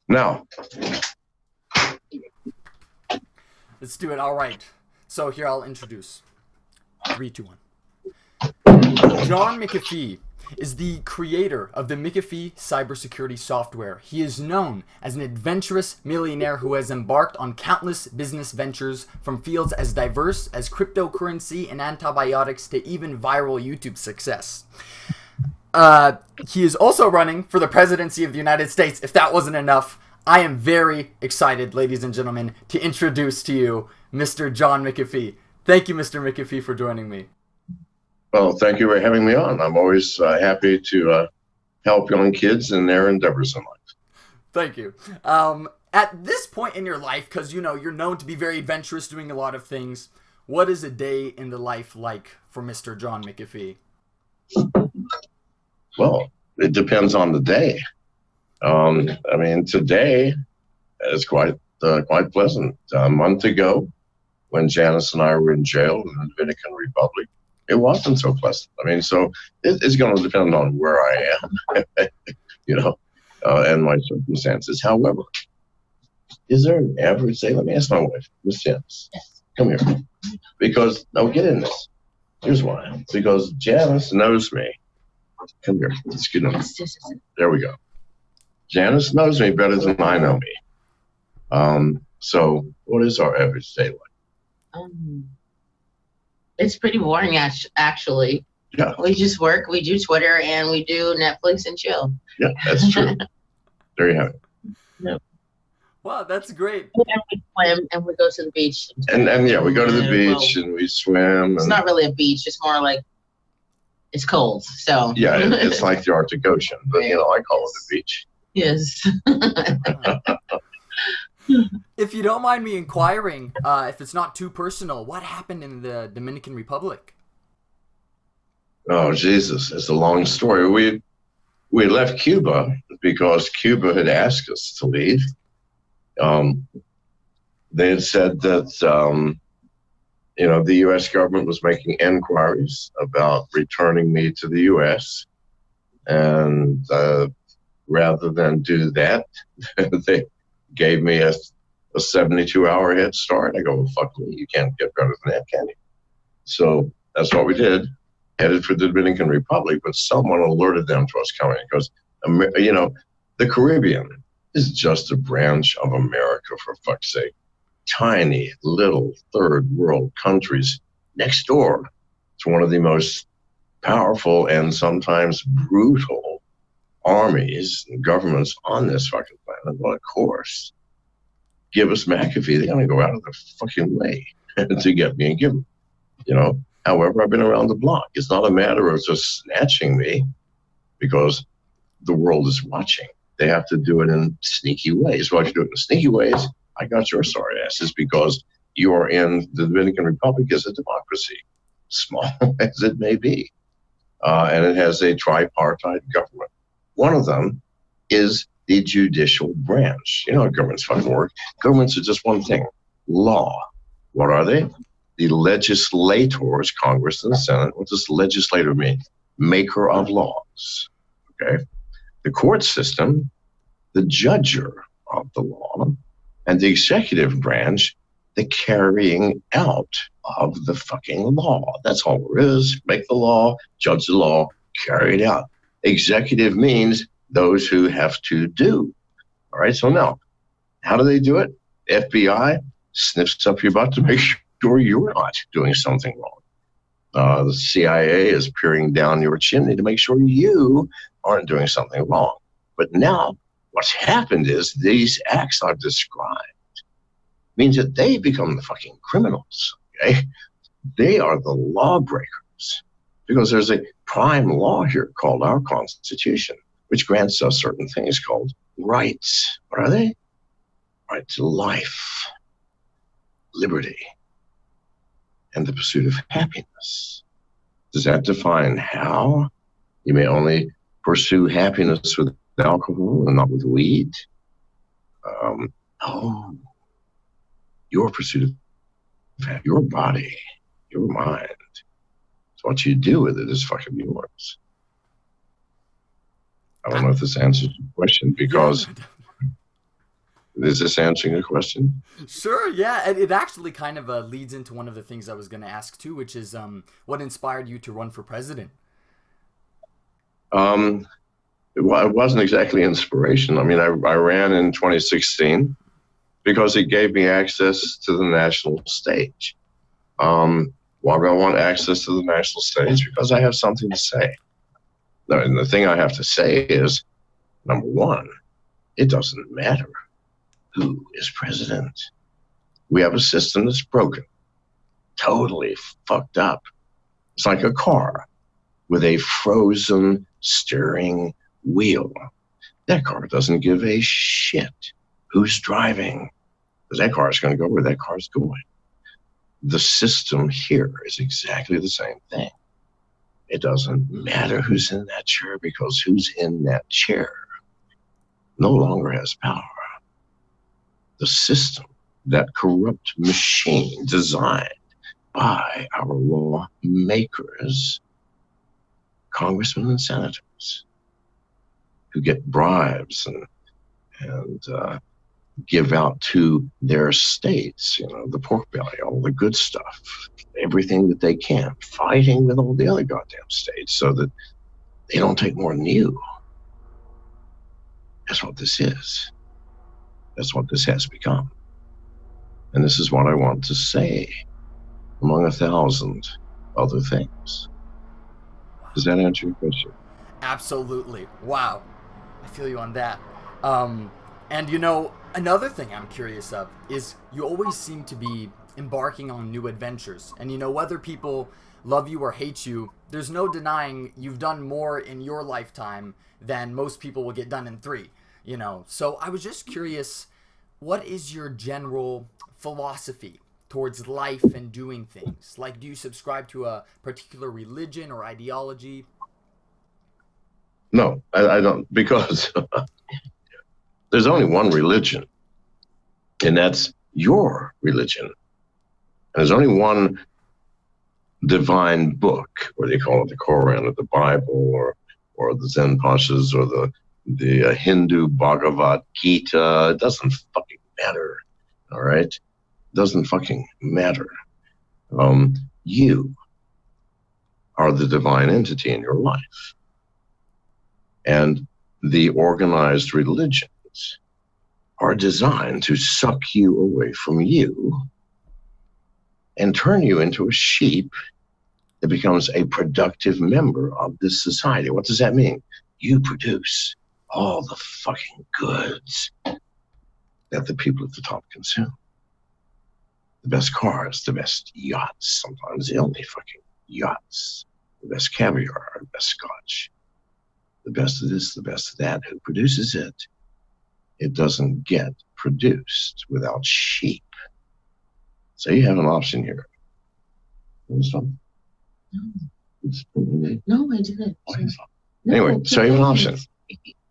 Now, Let's do it. All right. So here I'll introduce. 3, 2, 1. John McAfee is the creator of the McAfee cybersecurity software. He is known as an adventurous millionaire who has embarked on countless business ventures from fields as diverse as cryptocurrency and antibiotics to even viral YouTube success. He is also running for the presidency of the United States. If that wasn't enough, I am very excited, ladies and gentlemen, to introduce to you Mr. John McAfee. Thank you, Mr. McAfee, for joining me. well, thank you for having me on. I'm always happy to help young kids in their endeavors in life. Thank you. At this point in your life, because you're known to be very adventurous, doing a lot of things, what is a day in the life like for Mr. John McAfee? Well, it depends on the day. I mean, today is quite pleasant. A month ago, when Janice and I were in jail in the Dominican Republic, it wasn't so pleasant. I mean, so it's going to depend on where I am, and my circumstances. However, is there an average day? Let me ask my wife, Miss Janice. Yes. Come here. Because, get in this. Here's why. Because Janice knows me. Come here. Let's get in. There we go. Janice knows me better than I know me. So what is our average day like? It's pretty boring, actually. Yeah. We just work, we do Twitter, and we do Netflix and chill. Yeah, that's true. There you have it. Yep. Wow, that's great. And we swim, and we go to the beach. And yeah, we go to the beach and we swim. It's not really a beach. It's more like it's cold. So yeah, it's like the Arctic Ocean, but I call it the beach. Yes. If you don't mind me inquiring, if it's not too personal, what happened in the Dominican Republic? Oh, Jesus, it's a long story. We left Cuba because Cuba had asked us to leave. They had said that, the U.S. government was making inquiries about returning me to the U.S. And rather than do that, they gave me a 72-hour head start. I go, well, fuck me, you can't get better than that, can you? So that's what we did, headed for the Dominican Republic, but someone alerted them to us coming because, the Caribbean is just a branch of America, for fuck's sake. Tiny, little third world countries next door to one of the most powerful and sometimes brutal armies and governments on this fucking planet. Well, of course, give us McAfee. They're going to go out of their fucking way to get me and give them. However, I've been around the block. It's not a matter of just snatching me because the world is watching. They have to do it in sneaky ways. Why do you do it in sneaky ways? I got your sorry asses because you are in the Dominican Republic as a democracy, small as it may be. And it has a tripartite government. One of them is the judicial branch. You know how governments fucking work. Governments are just one thing, law. What are they? The legislators, Congress and the Senate. What does legislator mean? Maker of laws. Okay. The court system, the judger of the law, and the executive branch, the carrying out of the fucking law. That's all there is. Make the law, judge the law, carry it out. Executive means those who have to do. All right, so now, how do they do it? FBI sniffs up your butt to make sure you're not doing something wrong. The CIA is peering down your chimney to make sure you aren't doing something wrong. But now, what's happened is these acts I've described means that they become the fucking criminals, okay? They are the lawbreakers because there's a prime law here called our Constitution, which grants us certain things called rights. What are they? Right to life, liberty, and the pursuit of happiness. Does that define how? You may only pursue happiness with alcohol and not with weed. Your pursuit of your body, your mind. So what you do with it is fucking yours. I don't know if this answers your question because Is this answering your question? Sure, yeah, and it actually kind of leads into one of the things I was going to ask too, which is what inspired you to run for president? Um, it wasn't exactly inspiration. I mean, I ran in 2016 because it gave me access to the national stage. Why do I want access to the national stage? Because I have something to say. And the thing I have to say is, number one, it doesn't matter who is president. We have a system that's broken, totally fucked up. It's like a car with a frozen steering wheel. That car doesn't give a shit who's driving, because that car is going to go where that car's going. The system here is exactly the same thing. It doesn't matter who's in that chair, because who's in that chair no longer has power. The system, that corrupt machine designed by our lawmakers, congressmen and senators, who get bribes and give out to their states, the pork belly, all the good stuff, everything that they can, fighting with all the other goddamn states so that they don't take more than you. That's what this is. That's what this has become. And this is what I want to say, among 1,000 other things. Does that answer your question? Absolutely. Wow. I feel you on that. And another thing I'm curious of is you always seem to be embarking on new adventures. And whether people love you or hate you, there's no denying you've done more in your lifetime than most people will get done in 3. So I was just curious, what is your general philosophy towards life and doing things? Like, do you subscribe to a particular religion or ideology? No, I don't, because there's only one religion, and that's your religion. And there's only one divine book, or they call it the Koran or the Bible, or the Zen Pashas, or the Hindu Bhagavad Gita. It doesn't fucking matter, all right? It doesn't fucking matter. You are the divine entity in your life. And the organized religions are designed to suck you away from you and turn you into a sheep that becomes a productive member of this society. What does that mean? You produce all the fucking goods that the people at the top consume. The best cars, the best yachts, sometimes the only fucking yachts, the best caviar, the best scotch, the best of this, the best of that. Who produces it? It doesn't get produced without sheep. So you have an option here. No, I didn't. Anyway, so you have an option.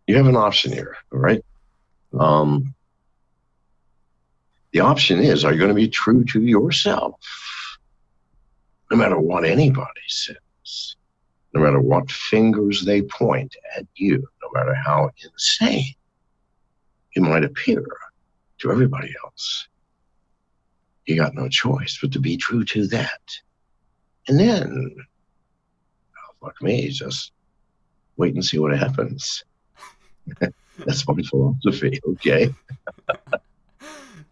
You have an option here, all right? The option is, are you going to be true to yourself? No matter what anybody says, no matter what fingers they point at you, no matter how insane it might appear to everybody else. You got no choice but to be true to that. And then, fuck me, just wait and see what happens. That's my philosophy, okay?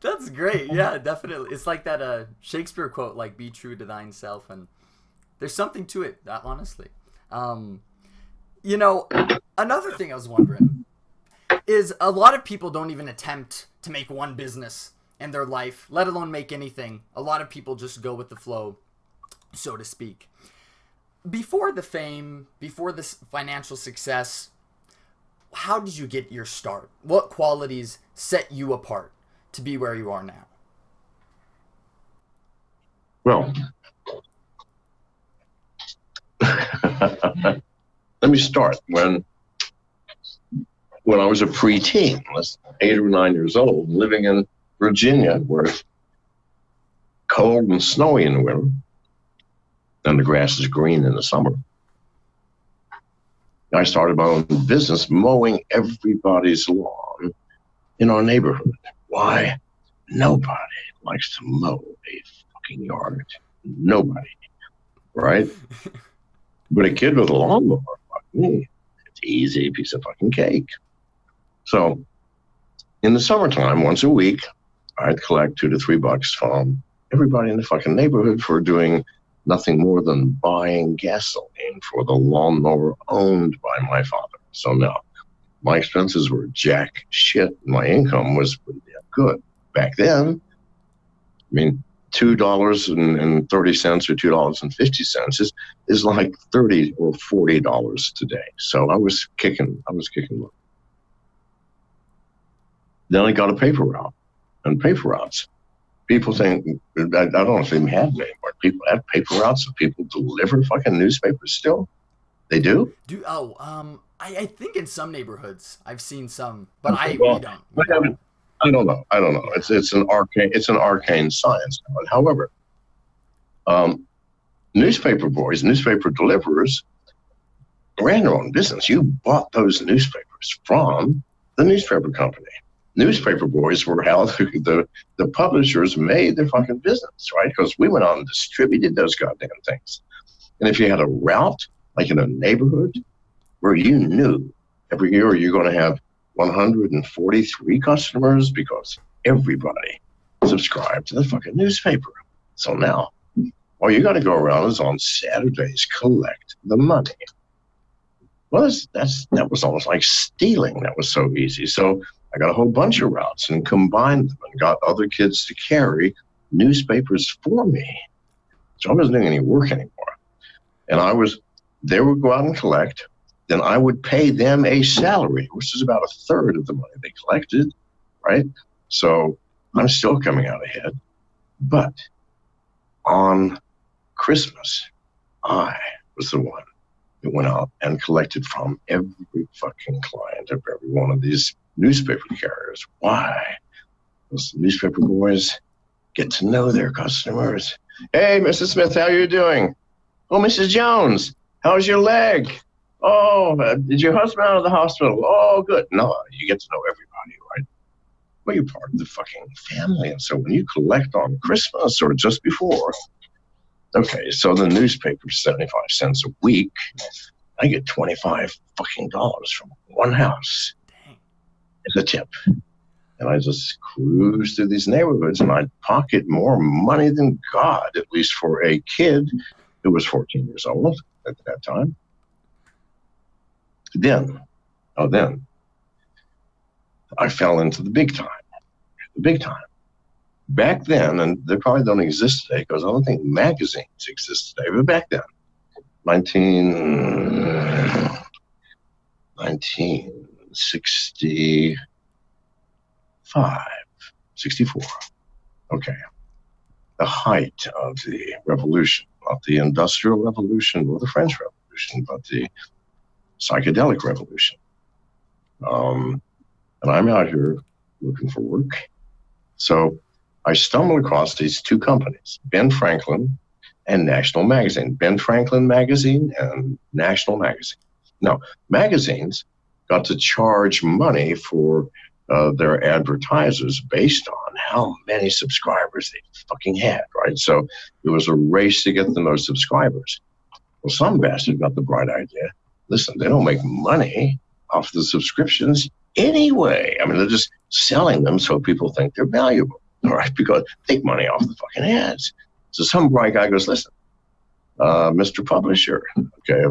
That's great. Yeah, definitely. It's like that Shakespeare quote, like, be true to thine self. And there's something to it, honestly. Another thing I was wondering is a lot of people don't even attempt to make one business in their life, let alone make anything. A lot of people just go with the flow, so to speak. Before the fame, before this financial success, how did you get your start? What qualities set you apart to be where you are now? Well, let me start. When I was a preteen, I was 8 or 9 years old, living in Virginia, where it's cold and snowy in the winter, and the grass is green in the summer. I started my own business mowing everybody's lawn in our neighborhood. Why? Nobody likes to mow a fucking yard. Nobody, right? But a kid with a lawnmower, fuck me, it's easy piece of fucking cake. So in the summertime, once a week, I'd collect $2 to $3 from everybody in the fucking neighborhood for doing nothing more than buying gasoline for the lawnmower owned by my father. So now, my expenses were jack shit. My income was pretty damn good. Back then, I mean, $2.30 or $2.50 is like $30 or $40 today. So I was kicking. Then I got a paper route, and paper routes. People think I don't know if they have them anymore. People have paper routes, and people deliver fucking newspapers still. They do. I think in some neighborhoods I've seen some, but we don't. I don't know. Yeah. It's an arcane science. However, newspaper boys, newspaper deliverers ran their own business. You bought those newspapers from the newspaper company. Newspaper boys were how the publishers made their fucking business, right? Because we went out and distributed those goddamn things. And if you had a route, like in a neighborhood, where you knew every year you're going to have 143 customers because everybody subscribed to the fucking newspaper. So now, all you got to go around is on Saturdays collect the money. Well, that was almost like stealing. That was so easy. So I got a whole bunch of routes and combined them and got other kids to carry newspapers for me. So I wasn't doing any work anymore. And they would go out and collect. Then I would pay them a salary, which is about a third of the money they collected, right? So I'm still coming out ahead. But on Christmas, I was the one who went out and collected from every fucking client of every one of these newspaper carriers. Why? Those newspaper boys get to know their customers. Hey, Mrs. Smith, how you doing? Oh, Mrs. Jones, how's your leg? Oh, did your husband out of the hospital? Oh, good. No, you get to know everybody, right? Well, you're part of the fucking family. And so when you collect on Christmas or just before, okay, so the newspaper's 75 cents a week. I get 25 fucking dollars from one house. Dang. As a tip. And I just cruise through these neighborhoods and I'd pocket more money than God, at least for a kid who was 14 years old at that time. Then I fell into the big time. Back then, and they probably don't exist today because I don't think magazines exist today, but back then, 1964. Okay. The height of the revolution, not the Industrial Revolution or the French Revolution, but the psychedelic revolution. And I'm out here looking for work. So I stumbled across these two companies, Ben Franklin and National Magazine. Ben Franklin Magazine and National Magazine. Now, magazines got to charge money for their advertisers based on how many subscribers they fucking had, right? So it was a race to get the most subscribers. Well, some bastard got the bright idea. Listen, they don't make money off the subscriptions anyway. I mean, they're just selling them so people think they're valuable, all right? Because they make money off the fucking ads. So some bright guy goes, listen, Mr. Publisher, okay,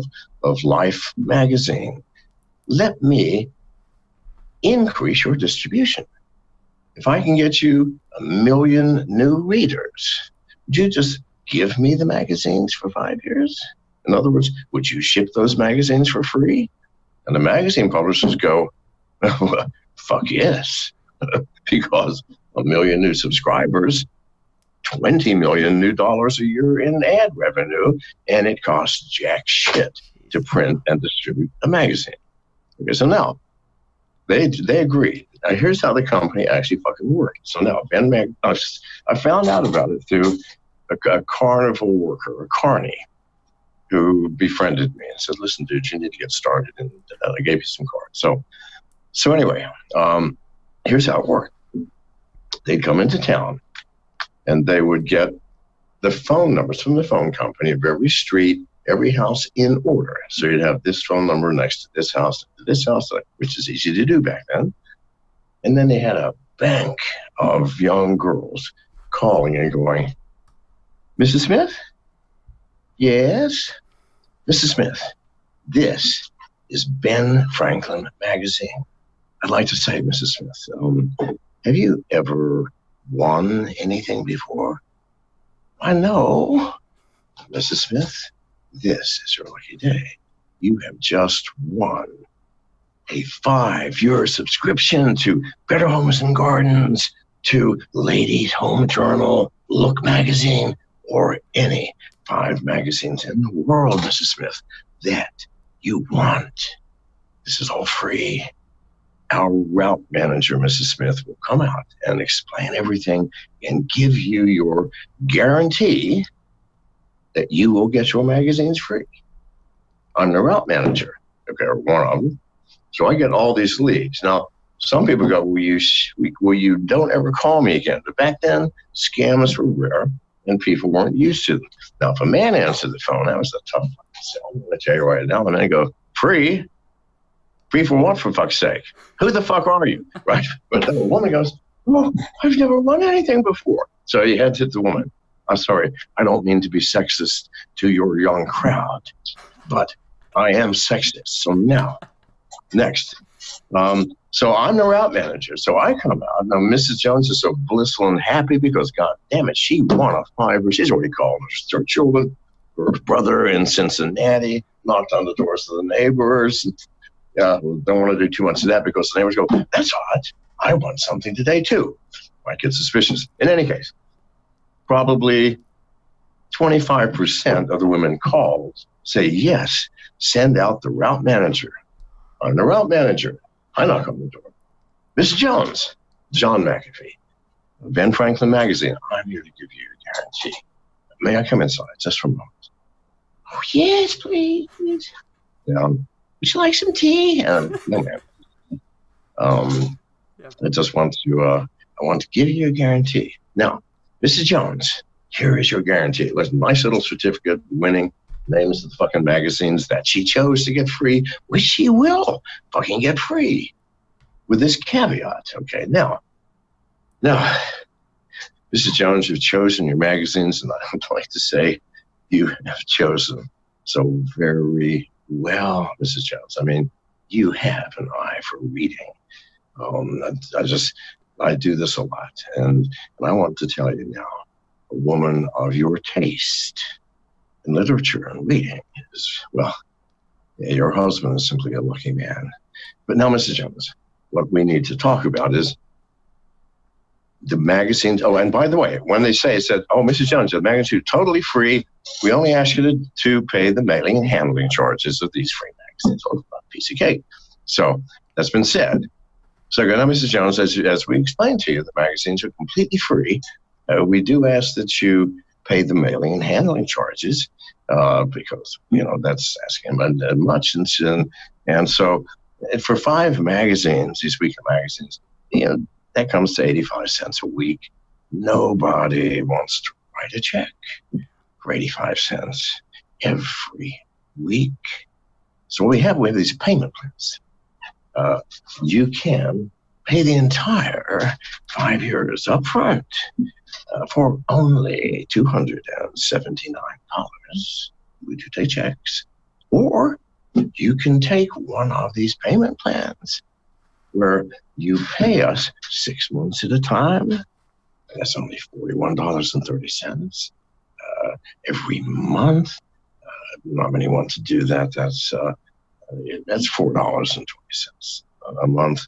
of Life magazine, let me increase your distribution. If I can get you 1 million new readers, would you just give me the magazines for 5 years? In other words, would you ship those magazines for free? And the magazine publishers go, well, fuck yes, because 1 million new subscribers, $20 million new dollars a year in ad revenue, and it costs jack shit to print and distribute a magazine. Okay, so now they agreed. Now here's how the company actually fucking worked. So now I found out about it through a carnival worker, a carny, who befriended me and said, listen, dude, you need to get started. And I gave you some cards. So anyway, here's how it worked. they'd come into town and they would get the phone numbers from the phone company of every street, every house in order. So you'd have this phone number next to this house, which is easy to do back then. And then they had a bank of young girls calling and going, Mrs. Smith? Yes? Mrs. Smith, this is Ben Franklin Magazine. I'd like to say, Mrs. Smith, have you ever won anything before? I know. Mrs. Smith, this is your lucky day. You have just won a 5-year subscription to Better Homes and Gardens, to Ladies Home Journal, Look Magazine, or any 5 magazines in the world, Mrs. Smith, that you want. This is all free. Our route manager, Mrs. Smith, will come out and explain everything and give you your guarantee that you will get your magazines free. I'm the route manager, okay, or one of them. So I get all these leads. Now, some people go, well, you don't ever call me again. But back then, scams were rare and people weren't used to them. Now, if a man answered the phone, that was a tough one. So I'm going to tell you right now, and then go, free? Free for what, for fuck's sake? Who the fuck are you, right? But then the woman goes, well, I've never won anything before. So you had to hit the woman. I'm sorry, I don't mean to be sexist to your young crowd, but I am sexist. So now, next. So I'm the route manager. So I come out. Now, Mrs. Jones is so blissful and happy because, God damn it, she won a 5-year. She's already called her children, her brother in Cincinnati, knocked on the doors of the neighbors. Don't want to do too much of that because the neighbors go, that's odd. I won something today, too. Might get suspicious. In any case, probably 25% of the women called say, yes, send out the route manager. I'm the route manager. I knock on the door. Miss Jones, John McAfee, Ben Franklin Magazine. I'm here to give you a guarantee. May I come inside just for a moment? Oh, yes, please. Would you like some tea? No, ma'am. I just want to give you a guarantee. Now, Mrs. Jones, here is your guarantee. It was a nice little certificate winning names of the fucking magazines that she chose to get free, which she will fucking get free with this caveat. Okay, now, Mrs. Jones, you've chosen your magazines, and I would like to say you have chosen so very well, Mrs. Jones. I mean, you have an eye for reading. I do this a lot, and I want to tell you now, a woman of your taste in literature and reading is, well, your husband is simply a lucky man. But now, Mrs. Jones, what we need to talk about is the magazines. Oh, and by the way, when they say, it said, oh, Mrs. Jones, the magazine is totally free. We only ask you to pay the mailing and handling charges of these free magazines. Oh, a piece of cake. So that's been said. So now, Mrs. Jones, as we explained to you, the magazines are completely free. We do ask that you pay the mailing and handling charges because, that's asking much. And so for 5 magazines, these weekend magazines, that comes to 85 cents a week. Nobody wants to write a check for 85 cents every week. So we have these payment plans. You can pay the entire 5 years up front for only $279. We do take checks. Or you can take one of these payment plans where you pay us 6 months at a time. That's only $41.30 every month. Not many want to do that. That's $4.20 a month.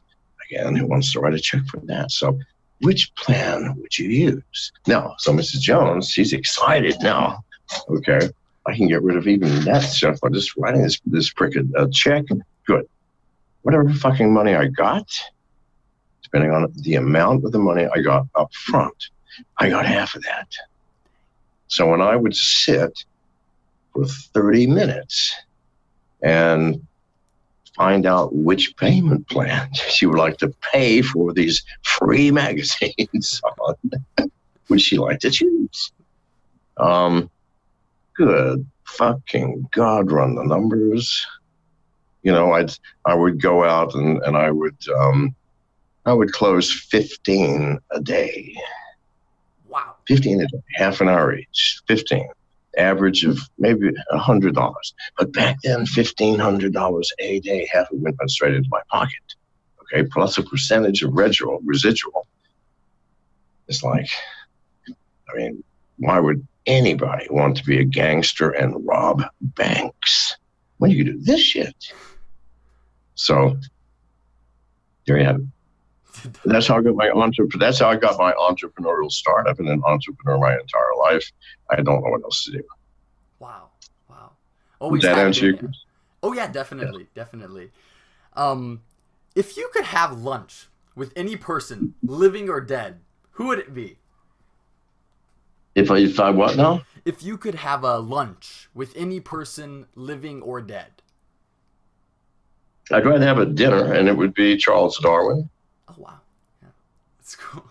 Again, who wants to write a check for that? So which plan would you use? Now, so Mrs. Jones, she's excited now. Okay, I can get rid of even that stuff by just writing this frickin' check. Good. Whatever fucking money I got, depending on the amount of the money I got up front, I got half of that. So when I would sit for 30 minutes and find out which payment plan she would like to pay for these free magazines on, which she liked to choose. Good fucking God, run the numbers. You know, I would go out and I would close 15 a day. Wow. 15 a day, half an hour each, 15. Average of maybe $100. But back then, $1,500 a day, half of it went straight into my pocket. Okay, plus a percentage of residual. It's like, I mean, why would anybody want to be a gangster and rob banks when you can do this shit? So there you have it. That's how I got my entrepreneurial start. I've been an entrepreneur my entire life. I don't know what else to do. Wow. Does that answer your question? Oh yeah, definitely. If you could have lunch with any person, living or dead, who would it be? If I what now? If you could have a lunch with any person, living or dead. I'd rather have a dinner, and it would be Charles Darwin. Oh wow, yeah, that's cool.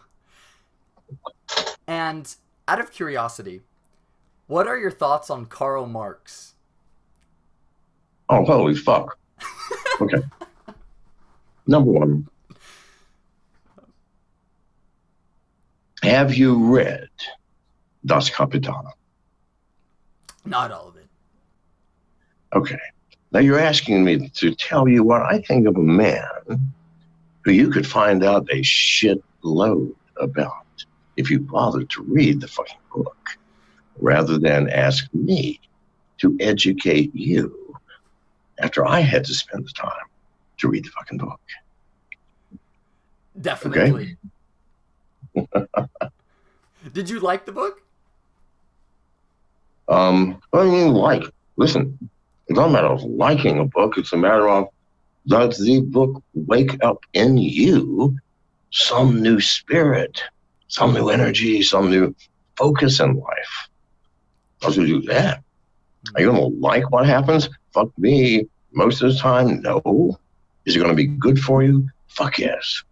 And out of curiosity, what are your thoughts on Karl Marx? Oh, holy fuck. Okay. Number one. Have you read Das Kapital? Not all of it. Okay. Now you're asking me to tell you what I think of a man who you could find out a shitload about if you bothered to read the fucking book, rather than ask me to educate you after I had to spend the time to read the fucking book. Definitely. Okay? Did you like the book? Listen, it's not a matter of liking a book. It's a matter of, does the book wake up in you some new spirit, some new energy, some new focus in life? Does it do that? Are you going to like what happens? Fuck me. Most of the time, no. Is it going to be good for you? Fuck yes.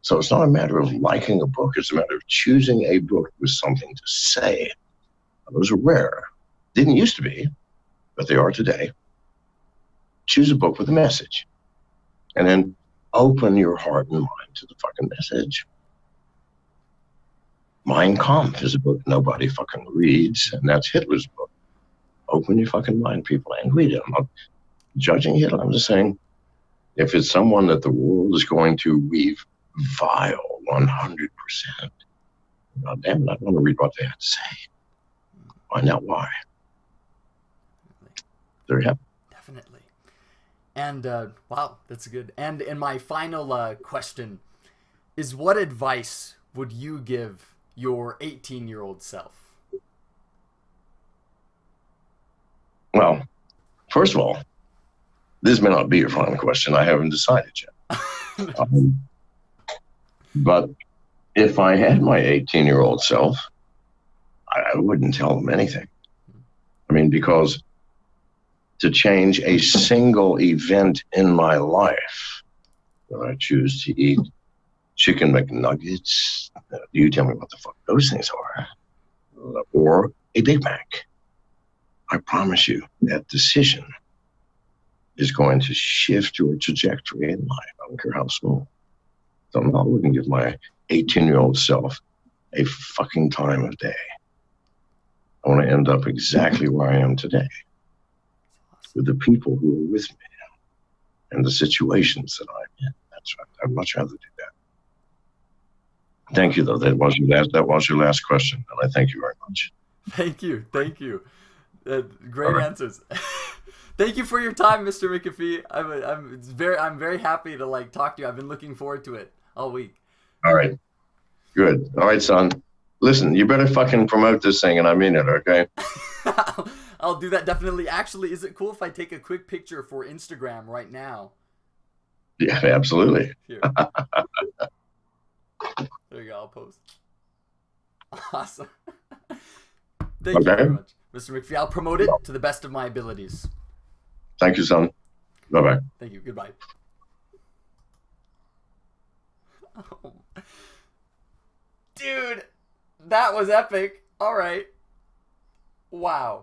So it's not a matter of liking a book. It's a matter of choosing a book with something to say. Those are rare. Didn't used to be, but they are today. Choose a book with a message. And then open your heart and mind to the fucking message. Mein Kampf is a book nobody fucking reads, and that's Hitler's book. Open your fucking mind, people, and read it. I'm not judging Hitler. I'm just saying, if it's someone that the world is going to revile 100%, God damn it, I want to read what they have to say. Find out why. There you have it. Definitely. And wow, that's good. And in my final question is, what advice would you give your 18-year-old self? Well, first of all, this may not be your final question. I haven't decided yet. But if I had my 18-year-old self, I wouldn't tell them anything. I mean, because to change a single event in my life, when I choose to eat chicken McNuggets, you tell me what the fuck those things are, or a Big Mac, I promise you that decision is going to shift your trajectory in life. I don't care how small. So I'm not looking to give my 18-year-old self a fucking time of day. I want to end up exactly where I am today, with the people who are with me and the situations that I'm in. That's right. I'd much rather do that. Thank you, though. That was your last question, and I thank you very much. Thank you. Great answers. Thank you for your time, Mr. McAfee. I'm very happy to talk to you. I've been looking forward to it all week. All right. Good. All right, son. Listen, you better fucking promote this thing, and I mean it, okay? I'll do that definitely. Actually, is it cool if I take a quick picture for Instagram right now? Yeah, absolutely. Here. There you go. I'll post. Awesome. Thank you very much, Mr. McAfee. I'll promote it to the best of my abilities. Thank you, son. Bye-bye. Thank you. Goodbye. Dude, that was epic. All right. Wow.